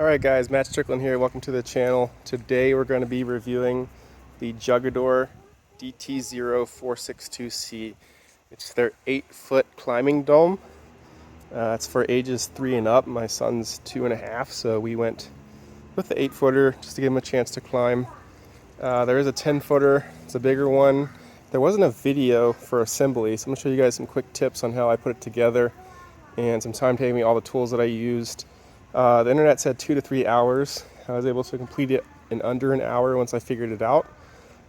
Alright guys, Matt Strickland here, welcome to the channel. Today we're going to be reviewing the Jugader DT0462C. It's their 8-foot climbing dome. It's for ages 3 and up. My son's 2.5, so we went with the 8-footer just to give him a chance to climb. There is a 10-footer, it's a bigger one. There wasn't a video for assembly, so I'm going to show you guys some quick tips on how I put it together and some time taking me, all the tools that I used. The internet said 2 to 3 hours. I was able to complete it in under an hour once I figured it out.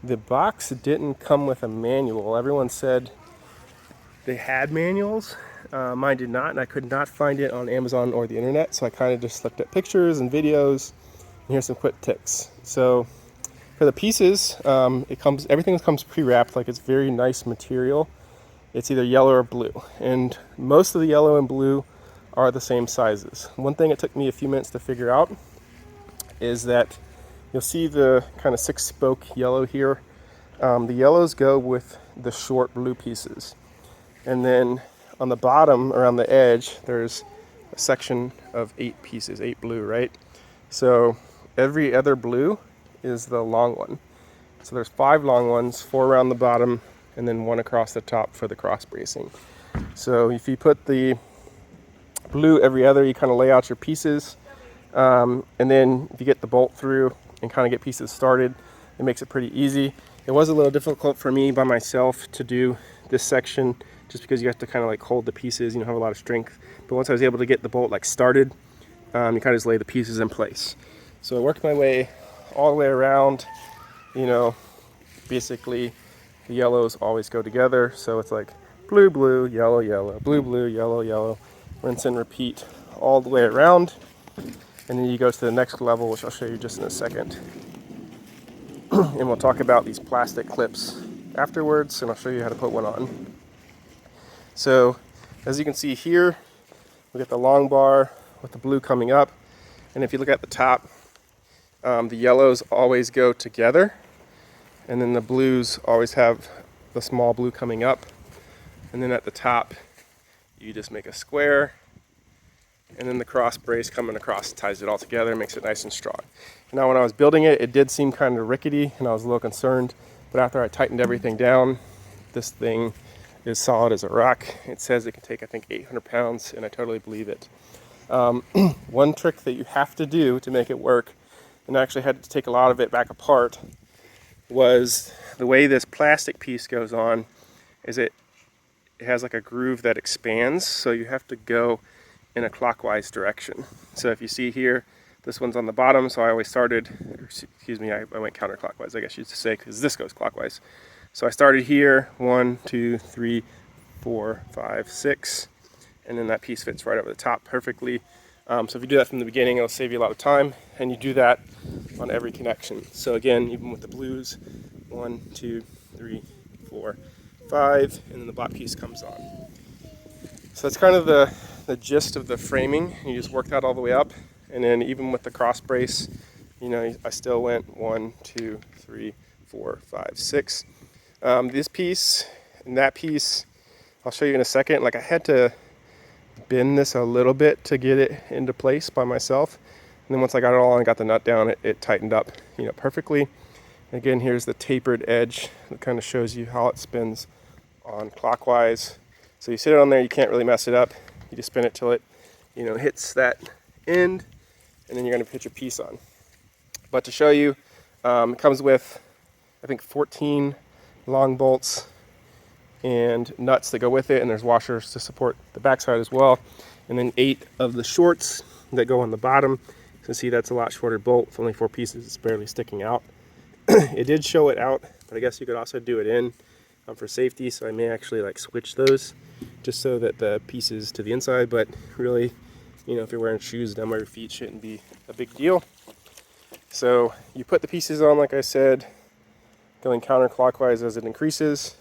The box didn't come with a manual. Everyone said they had manuals. Mine did not, and I could not find it on Amazon or the internet, so I kind of just looked at pictures and videos. And here's some quick tips. So for the pieces, everything comes pre-wrapped, like it's very nice material. It's either yellow or blue, and most of the yellow and blue are the same sizes. One thing it took me a few minutes to figure out is that you'll see the kind of 6-spoke yellow here. The yellows go with the short blue pieces. And then on the bottom, around the edge, there's a section of 8 pieces, 8 blue, right? So every other blue is the long one. So there's 5 long ones, 4 around the bottom, and then 1 across the top for the cross bracing. So if you put the blue every other, you kind of lay out your pieces, and then if you get the bolt through and kind of get pieces started, it makes it pretty easy. It was a little difficult for me by myself to do this section just because you have to kind of like hold the pieces, have a lot of strength. But once I was able to get the bolt like started, you kind of just lay the pieces in place. So I worked my way all the way around. Basically the yellows always go together, so it's like blue, blue, yellow, yellow, blue, blue, yellow, yellow. Rinse and repeat all the way around, and then you go to the next level, which I'll show you just in a second. And we'll talk about these plastic clips afterwards, and I'll show you how to put one on. So as you can see here, we got the long bar with the blue coming up, and if you look at the top, the yellows always go together, and then the blues always have the small blue coming up, and then at the top you just make a square, and then the cross brace coming across ties it all together, makes it nice and strong. Now when I was building it, it did seem kind of rickety and I was a little concerned, but after I tightened everything down, this thing is solid as a rock. It says it can take, I think, 800 pounds, and I totally believe it. One trick that you have to do to make it work, and I actually had to take a lot of it back apart, was the way this plastic piece goes on is it has like a groove that expands, so you have to go in a clockwise direction. So if you see here, this one's on the bottom, so I always started, I went counterclockwise, I guess you should say, because this goes clockwise. So I started here, 1, 2, 3, 4, 5, 6, and then that piece fits right over the top perfectly. So if you do that from the beginning, it'll save you a lot of time, and you do that on every connection. So again, even with the blues, 1, 2, 3, 4, 5, and then the bot piece comes on. So that's kind of the gist of the framing. You just work that all the way up, and then even with the cross brace, I still went 1, 2, 3, 4, 5, 6. This piece and that piece, I'll show you in a second. Like I had to bend this a little bit to get it into place by myself, and then once I got it all and got the nut down, it tightened up, perfectly. Again, here's the tapered edge that kind of shows you how it spins on clockwise. So you sit it on there, you can't really mess it up. You just spin it till it, hits that end, and then you're going to put your piece on. But to show you, it comes with, I think, 14 long bolts and nuts that go with it, and there's washers to support the backside as well, and then 8 of the shorts that go on the bottom. You can see that's a lot shorter bolt. It's only 4 pieces. It's barely sticking out. It did show it out, but I guess you could also do it in for safety, so I may actually switch those just so that the pieces to the inside, but really, if you're wearing shoes down by your feet, shouldn't be a big deal. So you put the pieces on, like I said, going counterclockwise as it increases,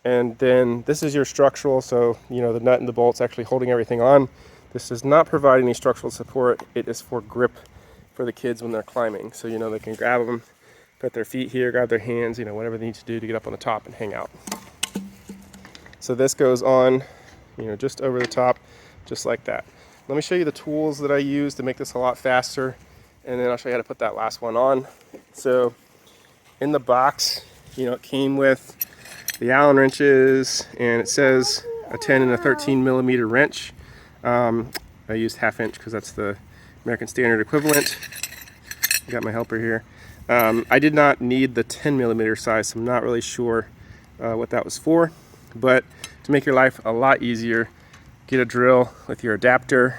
and then this is your structural, so the nut and the bolts actually holding everything on. This does not provide any structural support. It is for grip for the kids when they're climbing, so they can grab them, put their feet here, grab their hands, whatever they need to do to get up on the top and hang out. So this goes on, just over the top, just like that. let me show you the tools that I use to make this a lot faster, and then I'll show you how to put that last one on. So in the box, it came with the Allen wrenches, and it says a 10 and a 13 millimeter wrench. I used 1/2 inch because that's the American Standard equivalent. I got my helper here. I did not need the 10 millimeter size, so I'm not really sure what that was for. But to make your life a lot easier, get a drill with your adapter.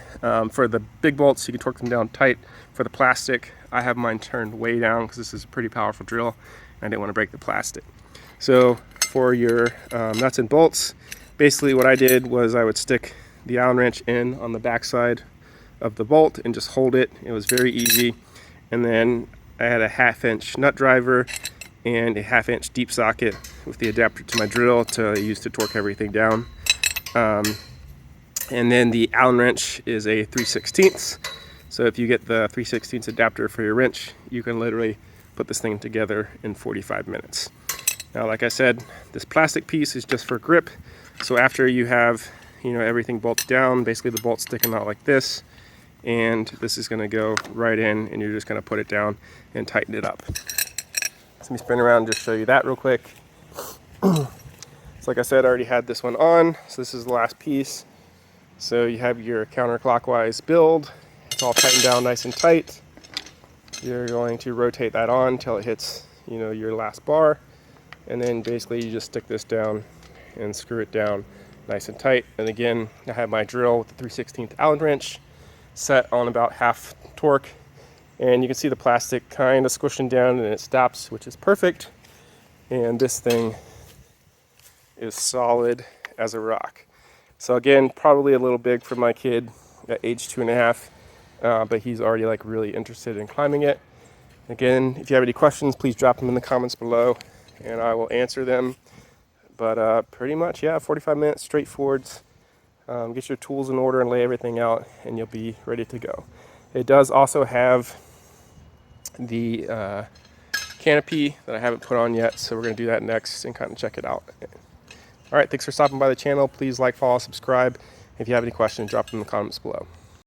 For the big bolts, you can torque them down tight. For the plastic, I have mine turned way down because this is a pretty powerful drill, and I didn't want to break the plastic. So for your nuts and bolts, basically what I did was I would stick the Allen wrench in on the back side of the bolt and just hold it. It was very easy. And then I had a 1/2 inch nut driver and a 1/2 inch deep socket with the adapter to my drill to use to torque everything down. And then the Allen wrench is a 3/16. So if you get the 3/16 adapter for your wrench, you can literally put this thing together in 45 minutes. Now, like I said, this plastic piece is just for grip. So after you have, everything bolted down, basically the bolt's sticking out like this, and this is gonna go right in, and you're just gonna put it down and tighten it up. Let me spin around and just show you that real quick. So like I said, I already had this one on, so this is the last piece. So you have your counterclockwise build. It's all tightened down nice and tight. You're going to rotate that on until it hits, your last bar. And then basically you just stick this down and screw it down nice and tight. And again, I have my drill with the 3/16 Allen wrench set on about half torque. And you can see the plastic kind of squishing down, and it stops, which is perfect. And this thing is solid as a rock. So again, probably a little big for my kid at age 2.5, but he's already really interested in climbing it. Again, if you have any questions, please drop them in the comments below and I will answer them. But pretty much, 45 minutes, straightforward. Get your tools in order and lay everything out, and you'll be ready to go. It does also have the canopy that I haven't put on yet, so we're going to do that next and kind of check it out. All right, thanks for stopping by the channel. Please like, follow, subscribe. If you have any questions, drop them in the comments below.